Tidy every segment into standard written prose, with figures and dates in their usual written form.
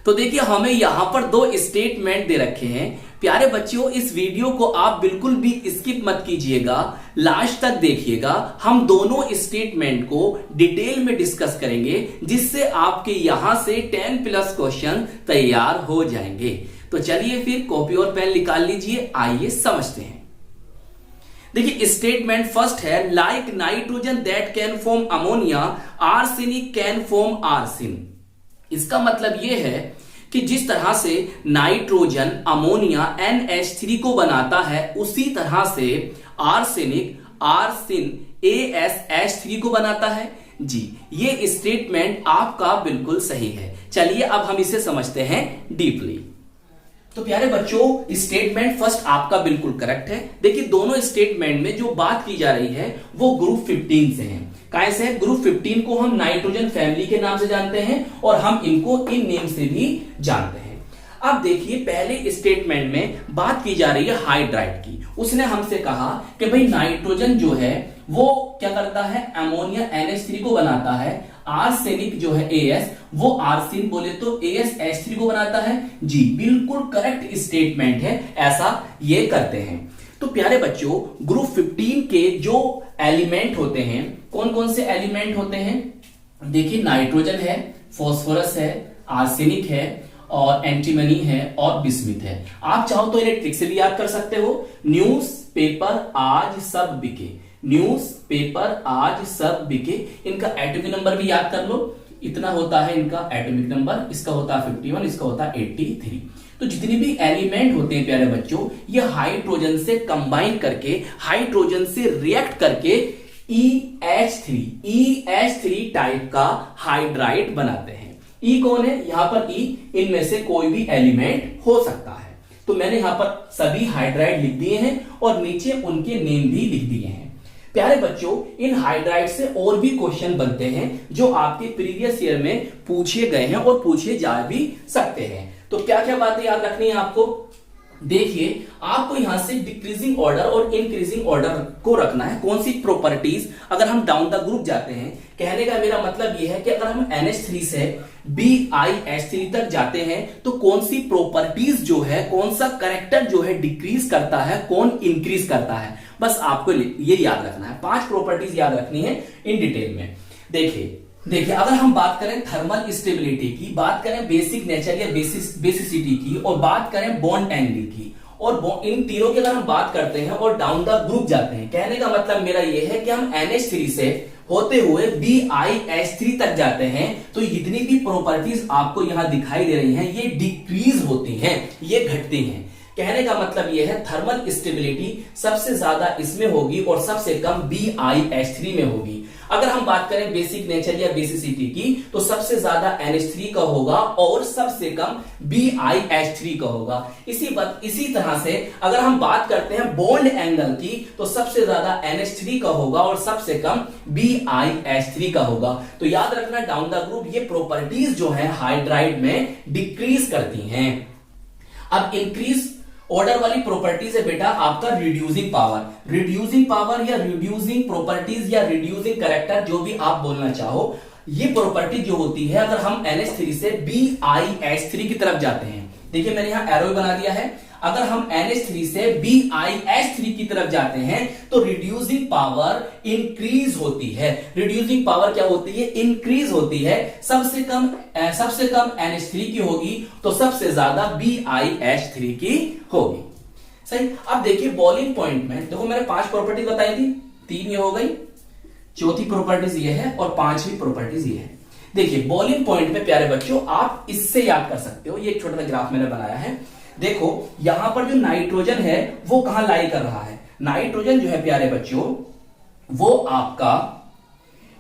तो देखिए हमें यहां पर दो स्टेटमेंट दे रखे हैं। प्यारे बच्चों, इस वीडियो को आप बिल्कुल भी स्किप मत कीजिएगा, लास्ट तक देखिएगा। हम दोनों स्टेटमेंट को डिटेल में डिस्कस करेंगे, जिससे आपके यहां से 10+ क्वेश्चन तैयार हो जाएंगे। तो चलिए फिर कॉपी और पेन निकाल लीजिए, आइए समझते हैं। देखिए स्टेटमेंट फर्स्ट है, like nitrogen that can form ammonia arsenic can form arsine. इसका मतलब यह है कि जिस तरह से नाइट्रोजन अमोनिया NH3 को बनाता है, उसी तरह से आर्सेनिक आर्सिन AsH3 को बनाता है। जी, ये स्टेटमेंट आपका बिल्कुल सही है। चलिए अब हम इसे समझते हैं डीपली। तो प्यारे बच्चों, स्टेटमेंट फर्स्ट आपका बिल्कुल करेक्ट है। देखिए दोनों स्टेटमेंट में जो बात की जा रही है वो ग्रुप 15 से है। काय से है? ग्रुप 15 को हम नाइट्रोजन फैमिली के नाम से जानते हैं और हम इनको इन नेम से भी जानते हैं। अब देखिए पहले स्टेटमेंट में बात की जा रही है हाइड्राइड की। उसने हमसे कहा कि भाई नाइट्रोजन जो है वो क्या करता है, अमोनिया NH3 को बनाता है, आर्सेनिक जो है AS वो आर्सिन बोले तो AsH3 को बनाता है। जी बिल्कुल करेक्ट स्टेटमेंट है, ऐसा ये करते हैं। तो प्यारे बच्चों, ग्रुप 15 के जो एलिमेंट होते हैं, कौन कौन से एलिमेंट होते हैं? देखिए नाइट्रोजन है, फास्फोरस है, आर्सेनिक है और एंटीमनी है और बिस्मिथ है। आप चाहो तो इन्हें ट्रिक से भी याद कर सकते हो। न्यूज पेपर आज सब बिके, न्यूज पेपर आज सब बिके। इनका एटॉमिक नंबर भी याद कर लो, इतना होता है इनका एटॉमिक नंबर, इसका होता है 51, इसका होता है 83। तो जितने भी एलिमेंट होते हैं प्यारे बच्चों, ये हाइड्रोजन से कंबाइन करके, हाइड्रोजन से रिएक्ट करके EH3 टाइप का हाइड्राइड बनाते हैं। E कौन है? यहां पर E इनमें से कोई भी एलिमेंट हो सकता है। तो मैंने यहां पर सभी हाइड्राइड लिख दिए हैं और नीचे उनके नेम भी लिख दिए हैं। प्यारे बच्चों, इन हाइड्राइड से और भी क्वेश्चन बनते हैं जो आपके प्रीवियस ईयर में पूछे गए हैं और पूछे जा भी सकते हैं। तो क्या क्या बातें याद रखनी है आपको? देखिए आपको यहां से डिक्रीजिंग ऑर्डर और इंक्रीजिंग ऑर्डर को रखना है। कौन सी प्रॉपर्टीज, अगर हम डाउन द ग्रुप जाते हैं, कहने का मेरा मतलब यह है कि अगर हम NH3 से BiH3 तक जाते हैं तो कौन सी प्रॉपर्टीज जो है, कौन सा कैरेक्टर जो है डिक्रीज करता है, कौन इंक्रीज करता है, बस आपको ये याद रखना है। 5 प्रॉपर्टीज याद रखनी है इन डिटेल में। देखिए अगर हम बात करें थर्मल स्टेबिलिटी की, बात करें बेसिक नेचर या बेसिसिटी की, और बात करें बॉन्ड एंगल की, और इन तीनों की अगर हम बात करते हैं और डाउन द ग्रुप जाते हैं, कहने का मतलब मेरा यह है कि हम NH3 से होते हुए BiH3 तक जाते हैं तो जितनी भी प्रॉपर्टीज आपको यहां दिखाई दे रही हैं ये डिक्रीज होती हैं, ये घटती हैं। कहने का मतलब यह है थर्मल स्टेबिलिटी सबसे ज्यादा इसमें होगी और सबसे कम BiH3 में होगी। अगर हम बात करें बेसिक नेचर या बेसिसिटी की तो सबसे ज्यादा NH3 का होगा और सबसे कम BiH3 का होगा। इसी तरह से अगर हम बात करते हैं बॉन्ड एंगल की तो सबसे ज्यादा NH3 का होगा और सबसे कम BiH3 का होगा। तो याद रखना डाउन द ग्रुप ये प्रॉपर्टीज जो है हाइड्राइड में डिक्रीज करती हैं। अब इंक्रीज ऑर्डर वाली प्रॉपर्टीज है बेटा आपका रिड्यूसिंग पावर या रिड्यूसिंग प्रॉपर्टीज या रिड्यूसिंग कैरेक्टर, जो भी आप बोलना चाहो। ये प्रॉपर्टी जो होती है अगर हम NH3 से BiH3 की तरफ जाते हैं, देखिए मैंने यहां एरो बना दिया है। अगर हम NH3 से BiH3 की तरफ जाते हैं तो रिड्यूसिंग पावर इंक्रीज होती है। रिड्यूसिंग पावर क्या होती है? इंक्रीज होती है। सबसे कम NH3 की होगी तो सबसे ज्यादा BiH3 की होगी। सही। अब देखिए बॉइलिंग पॉइंट में देखो मैंने 5 प्रॉपर्टीज बताई थी, 3 ये हो गई, चौथी प्रॉपर्टीज ये है और 5वीं प्रॉपर्टीज ये है। देखिए बॉइलिंग पॉइंट में प्यारे बच्चों आप इससे याद कर सकते हो, ये एक छोटा सा ग्राफ मैंने बनाया है। देखो यहां पर जो नाइट्रोजन है वो कहां लाई कर रहा है? नाइट्रोजन जो है प्यारे बच्चों वो आपका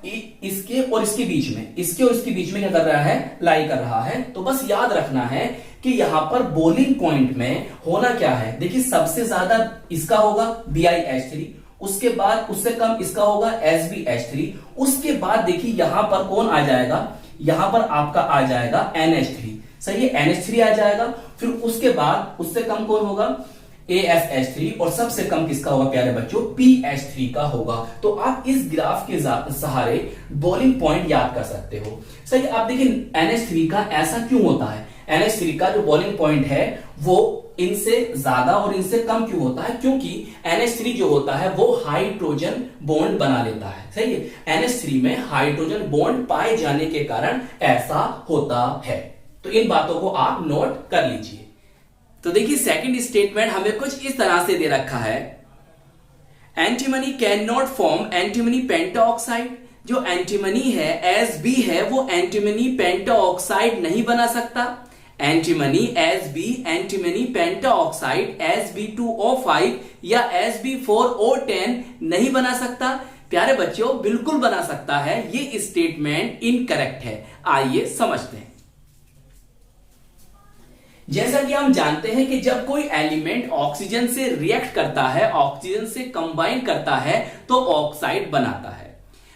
इसके और इसके बीच में, इसके और इसके बीच में क्या कर रहा है? लाई कर रहा है। तो बस याद रखना है कि यहां पर बॉइलिंग पॉइंट में होना क्या है। देखिए सबसे ज्यादा इसका होगा BiH3, उसके बाद उससे कम इसका होगा SbH3, उसके बाद देखिए यहां पर कौन आ जाएगा? यहां पर आपका आ जाएगा NH3। सही है, NH3 आ जाएगा। फिर उसके बाद उससे कम कौन होगा? ASH3 और सबसे कम किसका होगा प्यारे बच्चों, PH3 का होगा। तो आप इस ग्राफ के सहारे बॉइलिंग पॉइंट याद कर सकते हो। सही, आप देखिए NH3 का ऐसा क्यों होता है, NH3 का जो बॉइलिंग पॉइंट है वो इनसे ज्यादा और इनसे कम क्यों होता है, क्योंकि NH3 जो होता है वो हाइड्रोजन बॉन्ड बना लेता है। सही है, NH3 में हाइड्रोजन बॉन्ड पाए जाने के कारण ऐसा होता है। तो इन बातों को आप नोट कर लीजिए। तो देखिए सेकंड स्टेटमेंट हमें कुछ इस तरह से दे रखा है, antimony can not form antimony pentoxide. जो एंटीमनी है Sb है वो एंटीमनी पेंटाऑक्साइड नहीं बना सकता। Antimony Sb antimony pentoxide Sb2O5 या Sb4O10 नहीं बना सकता। प्यारे बच्चों बिल्कुल बना सकता है, ये स्टेटमेंट इनकरेक्ट है। आइए समझते हैं। जैसा कि हम जानते हैं कि जब कोई एलिमेंट ऑक्सीजन से रिएक्ट करता है, ऑक्सीजन से कंबाइन करता है तो ऑक्साइड बनाता है।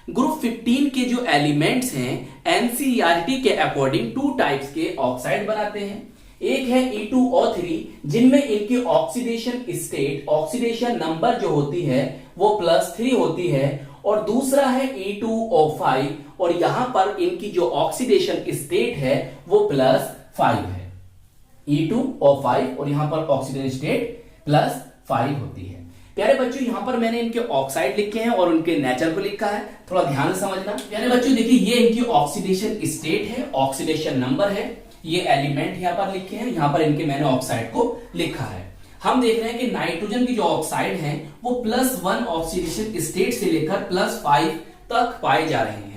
ग्रुप 15 के जो एलिमेंट्स हैं एनसीईआरटी के अकॉर्डिंग 2 टाइप्स के ऑक्साइड बनाते हैं। एक है E2O3 जिनमें इनकी ऑक्सीडेशन स्टेट, ऑक्सीडेशन नंबर जो होती है वो +3 होती है, और दूसरा है E2O5 और यहां पर इनकी जो ऑक्सीडेशन स्टेट है वो +5 है। E2O5 और यहां पर ऑक्सीडेशन स्टेट +5 होती है। प्यारे बच्चों यहां पर मैंने इनके ऑक्साइड लिखे हैं और उनके नेचर को लिखा है, थोड़ा ध्यान से समझना। प्यारे बच्चों देखिए ये इनकी ऑक्सीडेशन स्टेट है, ऑक्सीडेशन नंबर है, ये एलिमेंट यहां पर लिखे हैं, यहां पर इनके मैंने ऑक्साइड को लिखा है। हम देख रहे हैं कि नाइट्रोजन की जो ऑक्साइड है वो +1 ऑक्सीडेशन स्टेट से लेकर +5 तक पाए जा रहे हैं।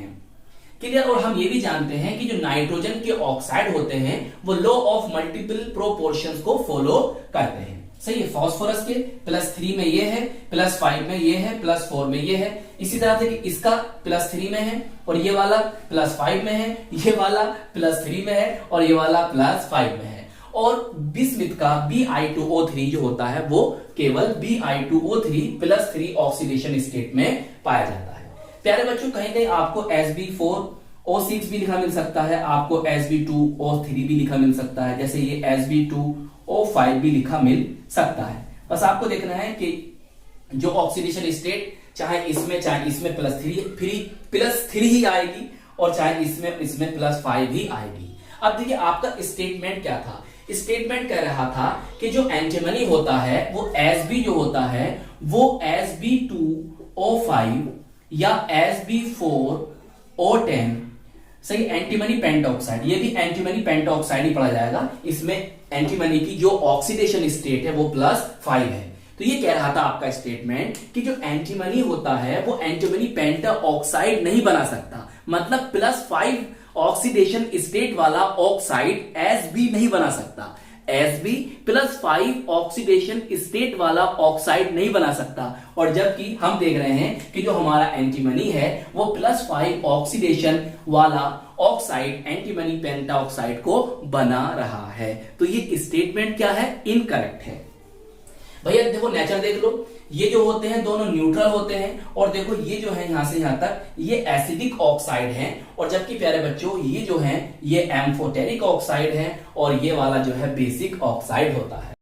क्लियर। और हम ये भी जानते हैं कि जो नाइट्रोजन के ऑक्साइड होते हैं वो लॉ ऑफ मल्टीपल प्रोपोर्शंस को फॉलो करते हैं। सही है, फास्फोरस के +3 में ये है, +5 में ये है, +4 में ये है। इसी तरह से कि इसका +3 में है और ये वाला +5 में है, ये वाला +3 में है और ये वाला +5 में है। और बिस्मिथ का Bi2O3 जो होता है वो केवल Bi2O3 +3 ऑक्सीडेशन स्टेट में पाया जाता है। प्यारे बच्चों कहीं कहीं आपको Sb4O6 भी लिखा मिल सकता है, आपको Sb2O3 भी लिखा मिल सकता है, जैसे ये Sb2O5 भी लिखा मिल सकता है। बस आपको देखना है कि जो ऑक्सीडेशन स्टेट चाहे इसमें +3 ही आएगी और चाहे इसमें +5 ही आएगी। अब देखिए आपका स्टेटमेंट क्या था, स्टेटमेंट कह रहा था कि जो एंटीमनी होता है वो Sb जो होता है वो Sb2O5 या Sb4O10, सही, एंटीमनी पेंटाऑक्साइड, ये भी एंटीमनी पेंटाऑक्साइड ही पढ़ा जाएगा। इसमें एंटीमनी की जो ऑक्सीडेशन स्टेट है वो +5 है। तो ये कह रहा था आपका स्टेटमेंट कि जो एंटीमनी होता है वो एंटीमनी पेंटाऑक्साइड नहीं बना सकता, मतलब +5 ऑक्सीडेशन स्टेट वाला ऑक्साइड Sb नहीं बना सकता। Sb +5 ऑक्सीडेशन स्टेट वाला ऑक्साइड नहीं बना सकता। और जबकि हम देख रहे हैं कि जो हमारा एंटीमनी है वो +5 ऑक्सीडेशन वाला ऑक्साइड एंटीमनी पेंटाऑक्साइड को बना रहा है। तो ये स्टेटमेंट क्या है, इनकरेक्ट है। भैया देखो नेचर देख लो, ये जो होते हैं दोनों न्यूट्रल होते हैं, और देखो ये जो है यहां से यहां तक ये एसिडिक ऑक्साइड हैं, और जबकि प्यारे बच्चों ये जो है ये एम्फोटेरिक ऑक्साइड है और ये वाला जो है बेसिक ऑक्साइड होता है।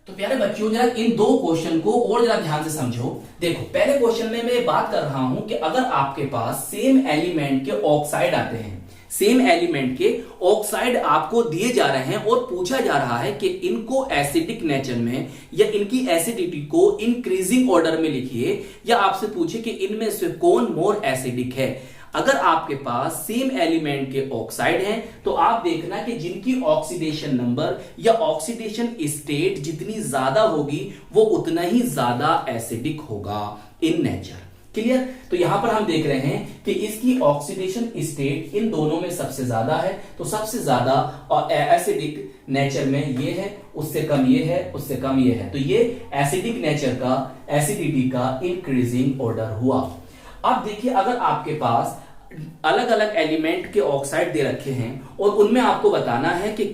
तो प्यारे बच्चों जरा इन 2 क्वेश्चन को और जरा ध्यान से समझो। देखो पहले क्वेश्चन में मैं बात कर रहा हूं कि अगर आपके पास सेम एलिमेंट के ऑक्साइड आते हैं, सेम एलिमेंट के ऑक्साइड आपको दिए जा रहे हैं और पूछा जा रहा है कि इनको एसिडिक नेचर में या इनकी एसिडिटी को इंक्रीजिंग ऑर्डर में लिखिए, या आपसे पूछे कि इनमें से कौन मोर एसिडिक है। अगर आपके पास सेम एलिमेंट के ऑक्साइड हैं तो आप देखना कि जिनकी ऑक्सीडेशन नंबर या ऑक्सीडेशन स्टेट जितनी ज्यादा होगी वो उतना ही ज्यादा एसिडिक होगा इन नेचर। क्लियर। तो यहां पर हम देख रहे हैं कि इसकी ऑक्सीडेशन स्टेट इन दोनों में सबसे ज्यादा है, तो सबसे ज्यादा और एसिडिक नेचर में ये है, उससे कम ये है, उससे कम ये है। तो ये एसिडिक नेचर का, एसिडिटी का इंक्रीजिंग ऑर्डर हुआ। अब देखिए अगर आपके पास अलग अलग एलिमेंट के ऑक्साइड दे रखे हैं और उनमें आपको बताना है कि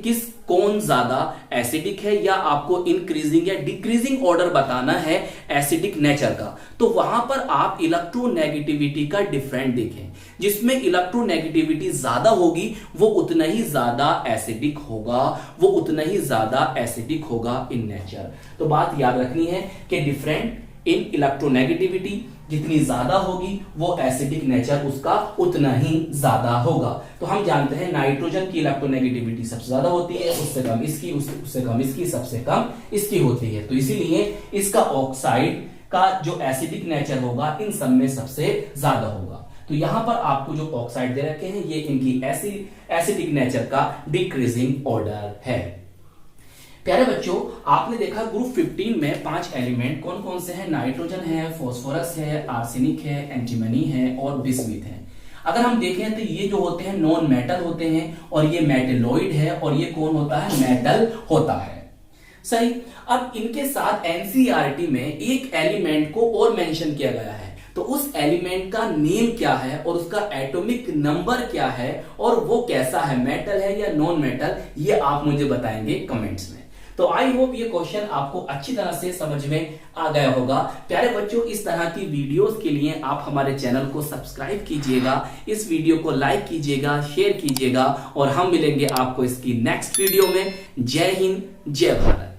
कौन ज्यादा एसिडिक है, या आपको इंक्रीजिंग या डिक्रीजिंग ऑर्डर बताना है एसिडिक नेचर का। तो वहां पर आप इलेक्ट्रोनेगेटिविटी का डिफरेंट देखें। जिसमें इलेक्ट्रोनेगेटिविटी ज्यादा होगी वो उतना ही ज्यादा एसिडिक होगा, वो उतना ही ज्यादा एसिडिक होगा इन नेचर। तो बात याद रखनी है कि डिफरेंट इन इलेक्ट्रोनेगेटिविटी जितनी ज्यादा होगी वो एसिडिक नेचर उसका उतना ही ज्यादा होगा। तो हम जानते हैं नाइट्रोजन की इलेक्ट्रोनेगेटिविटी सबसे ज्यादा होती है, उससे कम इसकी, उससे कम इसकी, सबसे कम इसकी होती है। तो इसीलिए इसका ऑक्साइड का जो एसिडिक नेचर होगा इन सब में सबसे ज्यादा होगा। तो यहां पर आपको जो ऑक्साइड दे रखे हैं ये इनकी एसिडिक नेचर का डिक्रीजिंग ऑर्डर है। प्यारे बच्चों, आपने देखा ग्रुप 15 में 5 एलिमेंट कौन कौन से हैं? नाइट्रोजन है, फास्फोरस है, आर्सेनिक है, एंटीमनी है और बिस्मिथ है। अगर हम देखें तो ये जो होते हैं नॉन मेटल होते हैं और ये मेटेलॉइड है और ये कौन होता है? मेटल होता है। सही। अब इनके साथ एनसीईआरटी में एक एलिमेंट को और मेंशन किया गया है, तो उस एलिमेंट का नेम क्या है और उसका एटॉमिक नंबर क्या है और वो कैसा है, मेटल है या नॉन मेटल, ये आप मुझे बताएंगे कमेंट्स में। तो आई होप ये क्वेश्चन आपको अच्छी तरह से समझ में आ गया होगा। प्यारे बच्चों, इस तरह की वीडियोस के लिए आप हमारे चैनल को सब्सक्राइब कीजिएगा, इस वीडियो को लाइक कीजिएगा, शेयर कीजिएगा और हम मिलेंगे आपको इसकी नेक्स्ट वीडियो में। जय हिंद, जय भारत।